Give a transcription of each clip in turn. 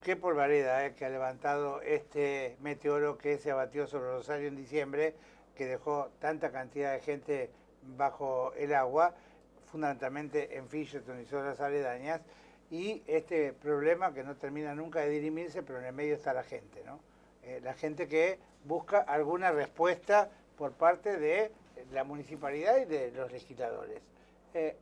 Qué polvareda que ha levantado este meteoro que se abatió sobre Rosario en diciembre, que dejó tanta cantidad de gente bajo el agua, fundamentalmente en Fisherton y zonas aledañas, y este problema que no termina nunca de dirimirse, pero en el medio está la gente, ¿no? La gente que busca alguna respuesta por parte de la municipalidad y de los legisladores.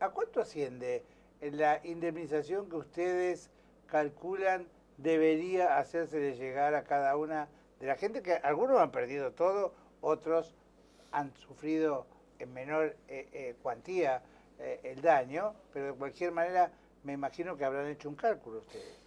¿A cuánto asciende la indemnización que ustedes calculan debería hacérsele llegar a cada una de la gente, que algunos han perdido todo, otros han sufrido en menor cuantía el daño, pero de cualquier manera me imagino que habrán hecho un cálculo ustedes?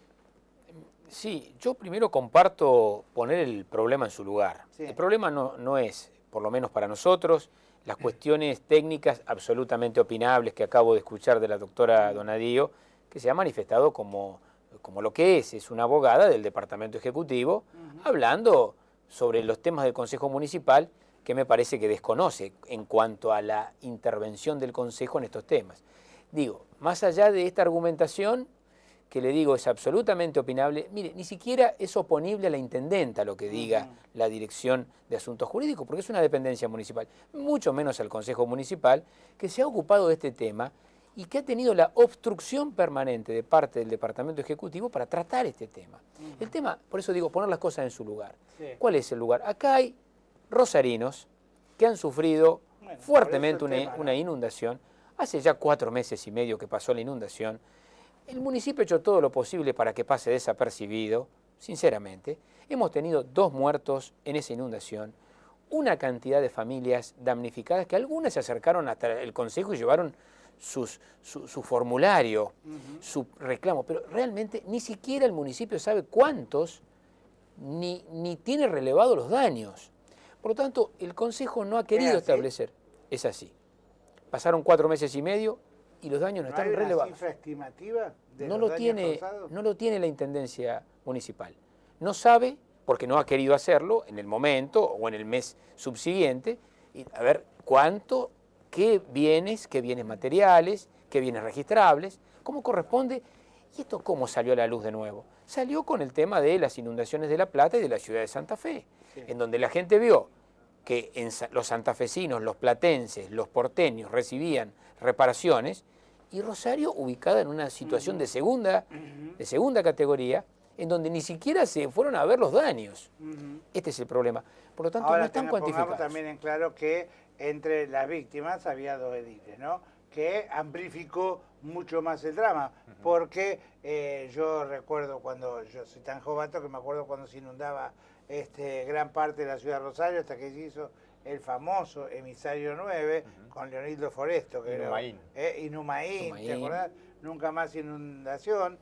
Sí, yo primero comparto poner el problema en su lugar. Sí. El problema no es, por lo menos para nosotros, las cuestiones técnicas absolutamente opinables que acabo de escuchar de la doctora Donadío, que se ha manifestado como lo que es una abogada del Departamento Ejecutivo, hablando sobre los temas del Consejo Municipal, que me parece que desconoce en cuanto a la intervención del Consejo en estos temas. Digo, más allá de esta argumentación, que le digo es absolutamente opinable, mire, ni siquiera es oponible a la intendenta lo que diga la Dirección de Asuntos Jurídicos, porque es una dependencia municipal, mucho menos al Consejo Municipal, que se ha ocupado de este tema y que ha tenido la obstrucción permanente de parte del Departamento Ejecutivo para tratar este tema. El tema, por eso digo, poner las cosas en su lugar. Sí. ¿Cuál es el lugar? Acá hay rosarinos que han sufrido fuertemente una inundación. Hace ya 4 meses y medio que pasó la inundación. El municipio ha hecho todo lo posible para que pase desapercibido, sinceramente. Hemos tenido 2 muertos en esa inundación, una cantidad de familias damnificadas que algunas se acercaron hasta el Consejo y llevaron su formulario, su reclamo, pero realmente ni siquiera el municipio sabe cuántos ni tiene relevado los daños. Por lo tanto, el Consejo no ha querido establecer. Es así. Pasaron 4 meses y medio y los daños no están relevados. ¿No hay una cifra estimativa de no los lo daños causados? No lo tiene la Intendencia Municipal. No sabe, porque no ha querido hacerlo en el momento o en el mes subsiguiente, y a ver cuánto, qué bienes materiales, qué bienes registrables, cómo corresponde. ¿Y esto cómo salió a la luz de nuevo? Salió con el tema de las inundaciones de La Plata y de la ciudad de Santa Fe, sí, en donde la gente vio que los santafesinos, los platenses, los porteños recibían reparaciones, y Rosario ubicada en una situación de segunda categoría, en donde ni siquiera se fueron a ver los daños. Este es el problema. Por lo tanto, ahora no están cuantificados. Pongamos también en claro que entre las víctimas había 2 ediles, ¿no? Que amplificó mucho más el drama, porque yo recuerdo cuando, yo soy tan jovato que me acuerdo cuando se inundaba gran parte de la ciudad de Rosario, hasta que se hizo el famoso emisario 9 con Leonildo Foresto, que Inumaín. Inumaín, ¿te acordás? Nunca más inundación.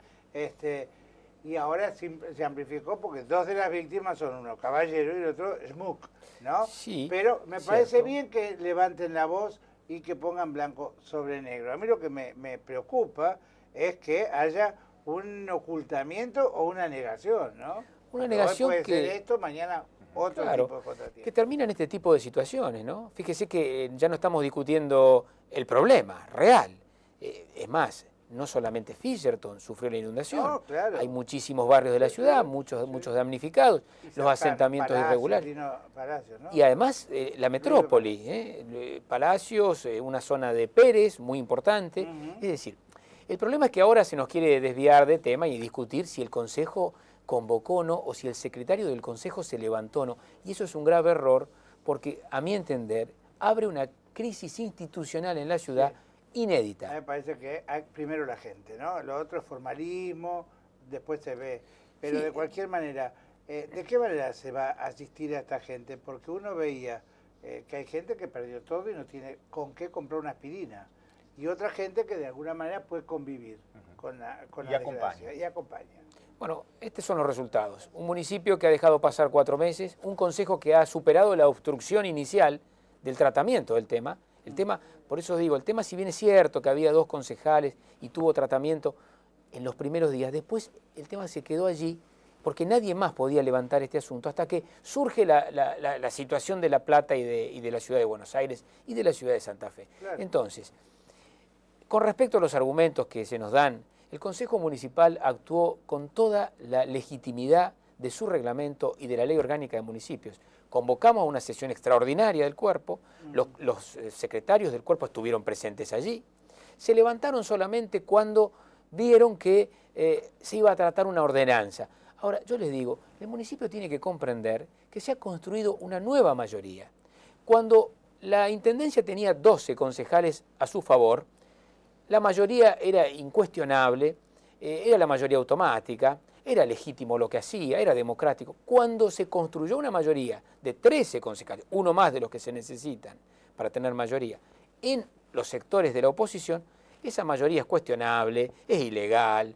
Y ahora se amplificó porque 2 de las víctimas son uno Caballero y el otro Smook, ¿no? Sí, pero me parece bien que levanten la voz y que pongan blanco sobre negro. A mí lo que me preocupa es que haya un ocultamiento o una negación, ¿no? Una negación hoy puede que ser esto, mañana otro tipo de contratiempo. Que termina en este tipo de situaciones, ¿no? Fíjese que ya no estamos discutiendo el problema real. Es más, no solamente Fisherton sufrió la inundación, no, claro, hay muchísimos barrios de la ciudad, muchos damnificados, los asentamientos irregulares. Palacios, ¿no? Y además la metrópoli, Palacios, una zona de Pérez muy importante. Es decir, el problema es que ahora se nos quiere desviar de tema y discutir si el Consejo convocó o no, o si el secretario del Consejo se levantó o no. Y eso es un grave error porque, a mi entender, abre una crisis institucional en la ciudad inédita. A mí me parece que hay primero la gente, ¿no? Lo otro es formalismo, después se ve. Pero de cualquier manera, ¿de qué manera se va a asistir a esta gente? Porque uno veía que hay gente que perdió todo y no tiene con qué comprar una aspirina. Y otra gente que de alguna manera puede convivir con la desgracia y acompaña. Bueno, estos son los resultados. Un municipio que ha dejado pasar 4 meses, un consejo que ha superado la obstrucción inicial del tratamiento del tema. El tema, por eso digo, el tema si bien es cierto que había 2 concejales y tuvo tratamiento en los primeros días, después el tema se quedó allí porque nadie más podía levantar este asunto hasta que surge la situación de La Plata y de la ciudad de Buenos Aires y de la ciudad de Santa Fe. Claro. Entonces, con respecto a los argumentos que se nos dan El Consejo Municipal actuó con toda la legitimidad de su reglamento y de la Ley Orgánica de Municipios. Convocamos a una sesión extraordinaria del cuerpo, los secretarios del cuerpo estuvieron presentes allí, se levantaron solamente cuando vieron que se iba a tratar una ordenanza. Ahora, yo les digo, el municipio tiene que comprender que se ha construido una nueva mayoría. Cuando la Intendencia tenía 12 concejales a su favor, la mayoría era incuestionable, era la mayoría automática, era legítimo lo que hacía, era democrático. Cuando se construyó una mayoría de 13 concejales, uno más de los que se necesitan para tener mayoría, en los sectores de la oposición, esa mayoría es cuestionable, es ilegal.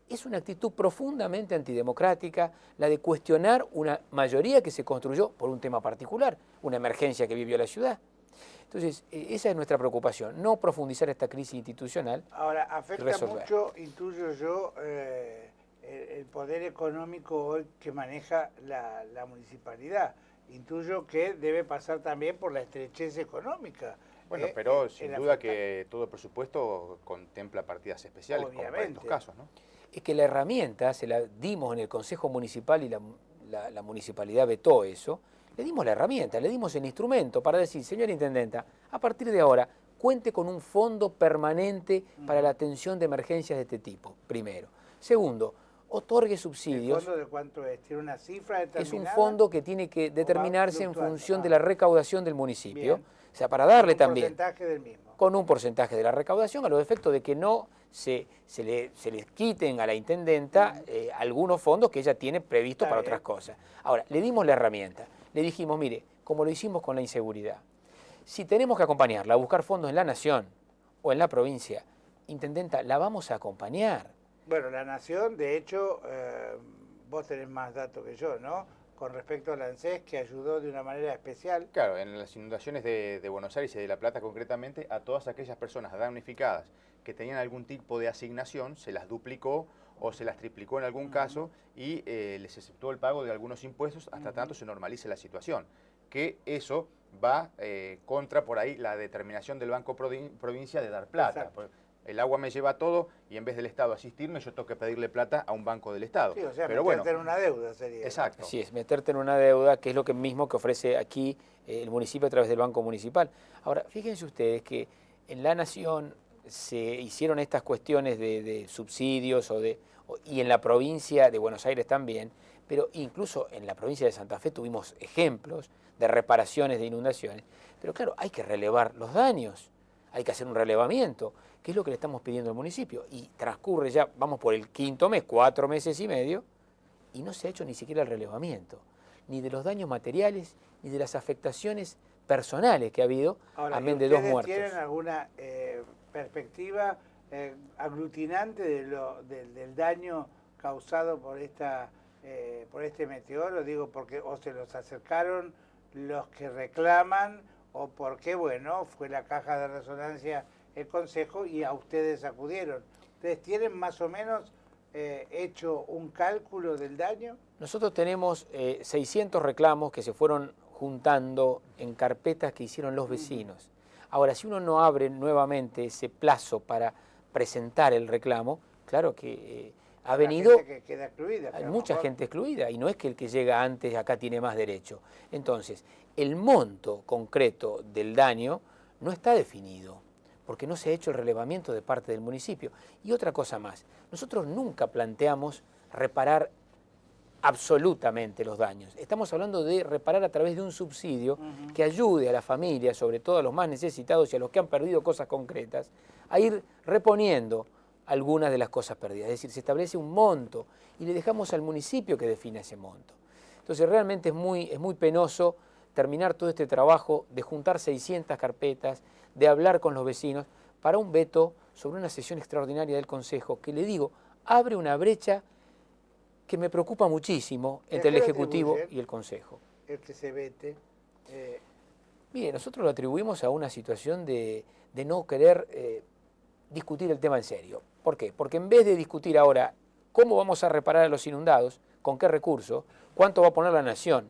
Es una actitud profundamente antidemocrática la de cuestionar una mayoría que se construyó por un tema particular, una emergencia que vivió la ciudad. Entonces, esa es nuestra preocupación, no profundizar esta crisis institucional. Ahora, afecta mucho, intuyo yo, el poder económico hoy que maneja la municipalidad. Intuyo que debe pasar también por la estrechez económica. Bueno, pero sin duda que todo el presupuesto contempla partidas especiales, como para estos casos, ¿no? Es que la herramienta se la dimos en el Consejo Municipal y la municipalidad vetó eso. Le dimos la herramienta, le dimos el instrumento para decir, señora Intendenta, a partir de ahora, cuente con un fondo permanente para la atención de emergencias de este tipo, primero. Segundo, otorgue subsidios. ¿El fondo de cuánto es? ¿Tiene una cifra determinada? Es un fondo que tiene que determinarse en función de la recaudación del municipio. Bien. O sea, para darle también... Con un porcentaje del mismo. Con un porcentaje de la recaudación, a los efectos de que no se les quiten a la Intendenta algunos fondos que ella tiene previstos para otras cosas. Ahora, le dimos la herramienta. Le dijimos, mire, como lo hicimos con la inseguridad, si tenemos que acompañarla a buscar fondos en la Nación o en la provincia, Intendenta, la vamos a acompañar. Bueno, la Nación, de hecho, vos tenés más datos que yo, ¿no? Con respecto al ANSES, que ayudó de una manera especial. Claro, en las inundaciones de Buenos Aires y de La Plata concretamente, a todas aquellas personas damnificadas que tenían algún tipo de asignación, se las duplicó o se las triplicó en algún caso y les exceptuó el pago de algunos impuestos hasta tanto se normalice la situación. Que eso va contra por ahí la determinación del Banco Provincia de dar plata. El agua me lleva todo y en vez del Estado asistirme, yo tengo que pedirle plata a un banco del Estado. Sí, o sea, pero meterte en una deuda sería. Exacto. Así es, meterte en una deuda, que es lo mismo que ofrece aquí el municipio a través del Banco Municipal. Ahora, fíjense ustedes que en la Nación se hicieron estas cuestiones de subsidios y en la provincia de Buenos Aires también, pero incluso en la provincia de Santa Fe tuvimos ejemplos de reparaciones de inundaciones. Pero claro, hay que relevar los daños, hay que hacer un relevamiento, que es lo que le estamos pidiendo al municipio. Y transcurre ya, vamos por el quinto mes, 4 meses y medio, y no se ha hecho ni siquiera el relevamiento, ni de los daños materiales, ni de las afectaciones personales que ha habido, amén de 2 muertos. ¿Tienen alguna perspectiva aglutinante del daño causado por este meteoro? Digo, porque o se los acercaron los que reclaman, o porque, bueno, fue la caja de resonancia el Consejo y a ustedes acudieron. ¿Ustedes tienen más o menos hecho un cálculo del daño? Nosotros tenemos 600 reclamos que se fueron juntando en carpetas que hicieron los vecinos. Ahora, si uno no abre nuevamente ese plazo para presentar el reclamo, claro que ha venido... Gente que queda excluida. Hay mucha gente excluida y no es que el que llega antes acá tiene más derecho. Entonces, el monto concreto del daño no está definido, porque no se ha hecho el relevamiento de parte del municipio. Y otra cosa más, nosotros nunca planteamos reparar absolutamente los daños. Estamos hablando de reparar a través de un subsidio que ayude a la familia, sobre todo a los más necesitados y a los que han perdido cosas concretas, a ir reponiendo algunas de las cosas perdidas. Es decir, se establece un monto y le dejamos al municipio que defina ese monto. Entonces realmente es muy penoso terminar todo este trabajo de juntar 600 carpetas, de hablar con los vecinos para un veto sobre una sesión extraordinaria del Consejo que, le digo, abre una brecha que me preocupa muchísimo entre el Ejecutivo y el Consejo. El que se vete. Mire, nosotros lo atribuimos a una situación de no querer discutir el tema en serio. ¿Por qué? Porque en vez de discutir ahora cómo vamos a reparar a los inundados, con qué recursos, cuánto va a poner la Nación,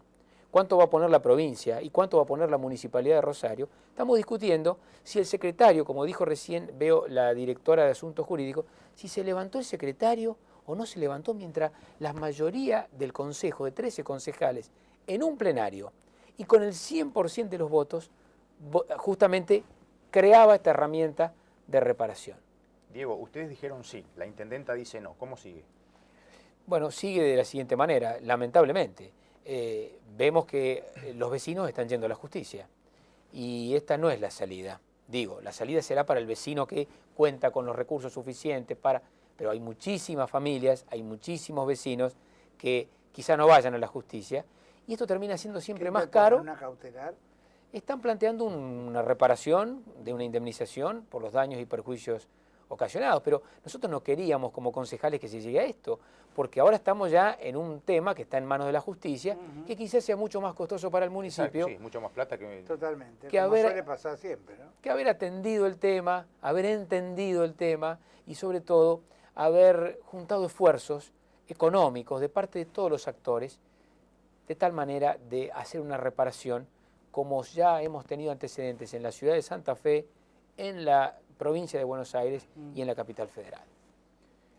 cuánto va a poner la provincia y cuánto va a poner la Municipalidad de Rosario, estamos discutiendo si el secretario, como dijo recién, veo la directora de Asuntos Jurídicos, si se levantó el secretario o no se levantó, mientras la mayoría del Consejo, de 13 concejales, en un plenario y con el 100% de los votos, justamente creaba esta herramienta de reparación. Diego, ustedes dijeron sí, la intendenta dice no. ¿Cómo sigue? Bueno, sigue de la siguiente manera, lamentablemente. Vemos que los vecinos están yendo a la justicia y esta no es la salida. Digo, la salida será para el vecino que cuenta con los recursos suficientes para... Pero hay muchísimas familias, hay muchísimos vecinos que quizá no vayan a la justicia y esto termina siendo siempre más caro. ¿Una cautelar? Están planteando una reparación de una indemnización por los daños y perjuicios ocasionados, pero nosotros no queríamos como concejales que se llegue a esto, porque ahora estamos ya en un tema que está en manos de la justicia, que quizás sea mucho más costoso para el municipio. Exacto, sí, mucho más plata que... Totalmente, que como suele pasar siempre, ¿no? Que haber atendido el tema, haber entendido el tema y sobre todo haber juntado esfuerzos económicos de parte de todos los actores, de tal manera de hacer una reparación como ya hemos tenido antecedentes en la ciudad de Santa Fe, en la provincia de Buenos Aires y en la capital federal.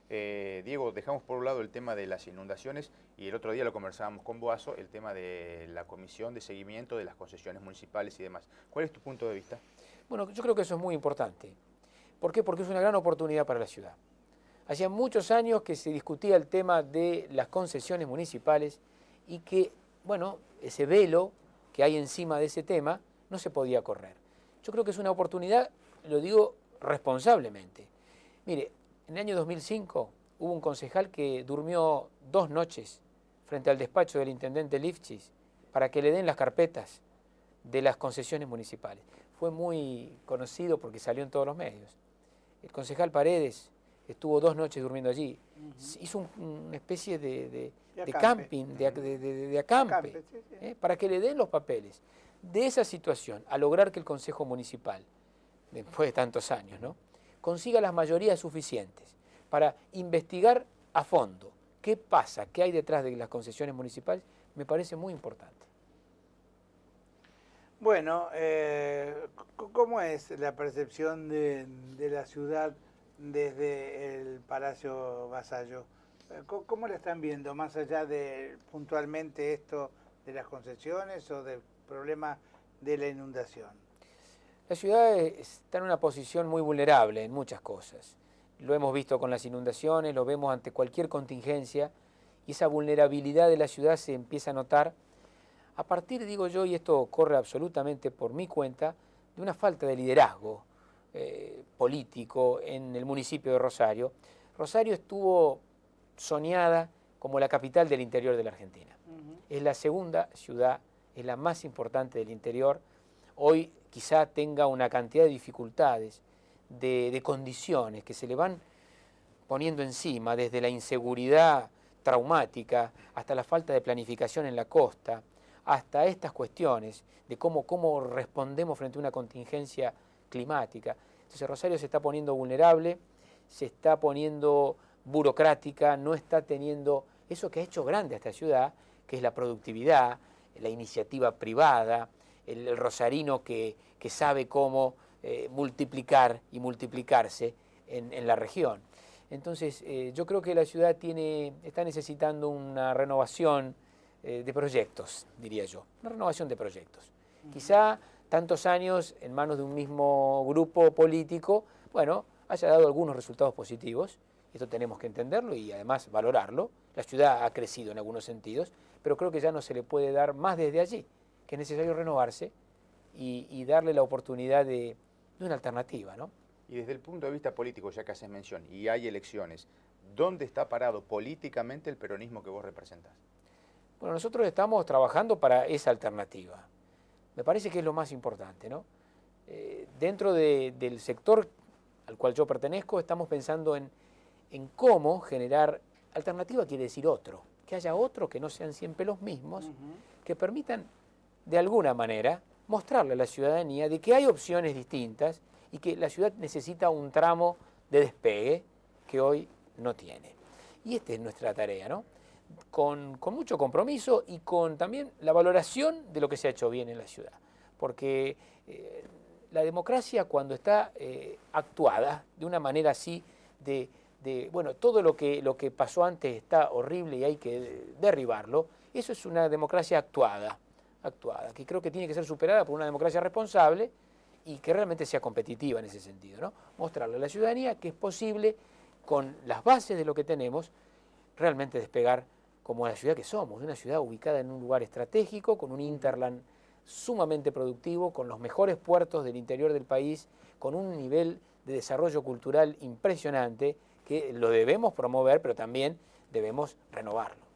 Diego, dejamos por un lado el tema de las inundaciones y el otro día lo conversábamos con Boazo, el tema de la comisión de seguimiento de las concesiones municipales y demás. ¿Cuál es tu punto de vista? Bueno, yo creo que eso es muy importante. ¿Por qué? Porque es una gran oportunidad para la ciudad. Hacía muchos años que se discutía el tema de las concesiones municipales y que, bueno, ese velo que hay encima de ese tema no se podía correr. Yo creo que es una oportunidad, lo digo responsablemente. Mire, en el año 2005 hubo un concejal que durmió 2 noches frente al despacho del intendente Lifchis para que le den las carpetas de las concesiones municipales. Fue muy conocido porque salió en todos los medios. El concejal Paredes estuvo 2 noches durmiendo allí. Hizo una especie de camping, de acampe, para que le den los papeles. De esa situación, a lograr que el Consejo Municipal, después de tantos años, ¿no?, consiga las mayorías suficientes para investigar a fondo qué pasa, qué hay detrás de las concesiones municipales, me parece muy importante. Bueno, ¿cómo es la percepción de la ciudad desde el Palacio Vasallo? ¿Cómo la están viendo, más allá de puntualmente esto de las concesiones o del problema de la inundación? La ciudad está en una posición muy vulnerable en muchas cosas. Lo hemos visto con las inundaciones, lo vemos ante cualquier contingencia y esa vulnerabilidad de la ciudad se empieza a notar a partir, digo yo, y esto corre absolutamente por mi cuenta, de una falta de liderazgo político en el municipio de Rosario. Rosario estuvo soñada como la capital del interior de la Argentina. Es la segunda ciudad, es la más importante del interior. Hoy quizá tenga una cantidad de dificultades, de condiciones que se le van poniendo encima, desde la inseguridad traumática hasta la falta de planificación en la costa, hasta estas cuestiones de cómo respondemos frente a una contingencia climática. Entonces Rosario se está poniendo vulnerable, se está poniendo burocrática, no está teniendo eso que ha hecho grande a esta ciudad, que es la productividad, la iniciativa privada, el rosarino que sabe cómo multiplicar y multiplicarse en la región. Entonces yo creo que la ciudad está necesitando una renovación de proyectos, diría yo, una renovación de proyectos. Quizá tantos años en manos de un mismo grupo político, bueno, haya dado algunos resultados positivos, esto tenemos que entenderlo y además valorarlo. La ciudad ha crecido en algunos sentidos, pero creo que ya no se le puede dar más desde allí, que es necesario renovarse y darle la oportunidad de una alternativa, ¿no? Y desde el punto de vista político, ya que haces mención, y hay elecciones, ¿dónde está parado políticamente el peronismo que vos representás? Bueno, nosotros estamos trabajando para esa alternativa. Me parece que es lo más importante, ¿no? Dentro del sector al cual yo pertenezco, estamos pensando en cómo generar alternativa, quiere decir otro, que haya otro que no sean siempre los mismos, que permitan de alguna manera mostrarle a la ciudadanía de que hay opciones distintas y que la ciudad necesita un tramo de despegue que hoy no tiene. Y esta es nuestra tarea, ¿no? con mucho compromiso y con también la valoración de lo que se ha hecho bien en la ciudad. Porque la democracia, cuando está actuada de una manera así bueno, todo lo que pasó antes está horrible y hay que derribarlo, eso es una democracia actuada, que creo que tiene que ser superada por una democracia responsable y que realmente sea competitiva en ese sentido, ¿no? Mostrarle a la ciudadanía que es posible, con las bases de lo que tenemos, realmente despegar como la ciudad que somos, una ciudad ubicada en un lugar estratégico, con un hinterland sumamente productivo, con los mejores puertos del interior del país, con un nivel de desarrollo cultural impresionante, que lo debemos promover, pero también debemos renovarlo.